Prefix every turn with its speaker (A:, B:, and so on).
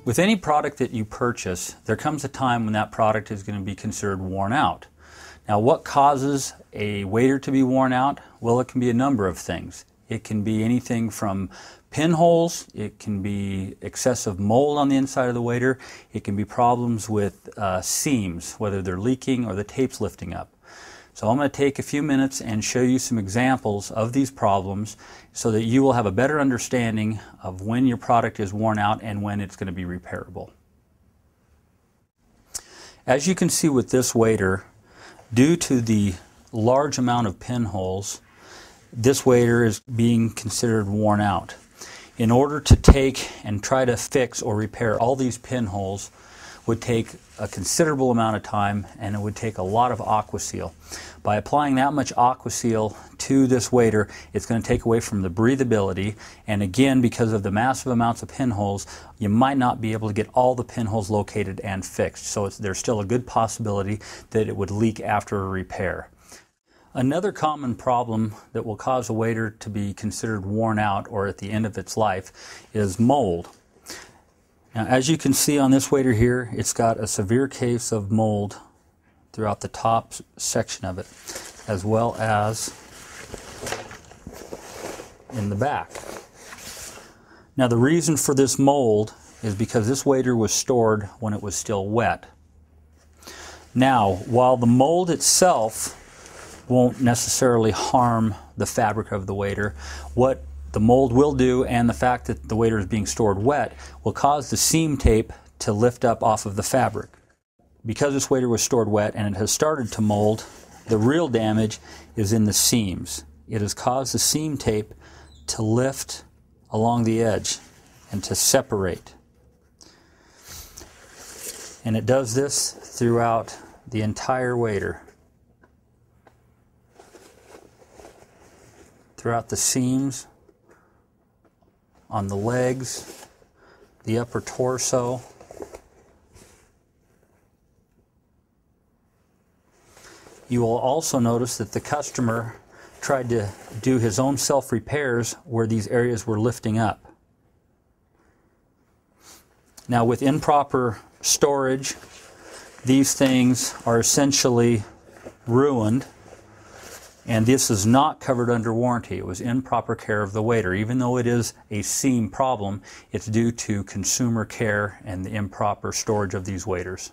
A: With any product that you purchase, there comes a time when that product is going to be considered worn out. Now, what causes a waiter to be worn out? Well, it can be a number of things. It can be anything from pinholes, it can be excessive mold on the inside of the waiter, it can be problems with seams, whether they're leaking or the tape's lifting up. So I'm going to take a few minutes and show you some examples of these problems so that you will have a better understanding of when your product is worn out and when it's going to be repairable. As you can see with this waiter, due to the large amount of pinholes, this waiter is being considered worn out. In order to take and try to fix or repair all these pinholes would take a considerable amount of time, and it would take a lot of Aquaseal. By applying that much Aquaseal to this waiter, it's going to take away from the breathability, and again, because of the massive amounts of pinholes, you might not be able to get all the pinholes located and fixed. So there's still a good possibility that it would leak after a repair. Another common problem that will cause a waiter to be considered worn out or at the end of its life is mold. Now, as you can see on this waiter here, it's got a severe case of mold throughout the top section of it, as well as in the back. Now, the reason for this mold is because this waiter was stored when it was still wet. Now, while the mold itself won't necessarily harm the fabric of the waiter, what the mold will do, and the fact that the waiter is being stored wet, will cause the seam tape to lift up off of the fabric. Because this waiter was stored wet and it has started to mold, the real damage is in the seams. It has caused the seam tape to lift along the edge and to separate. And it does this throughout the entire waiter. Throughout the seams, on the legs, the upper torso. You will also notice that the customer tried to do his own self-repairs where these areas were lifting up. Now, with improper storage, these things are essentially ruined. And this is not covered under warranty. It was improper care of the waiter. Even though it is a seam problem, it's due to consumer care and the improper storage of these waiters.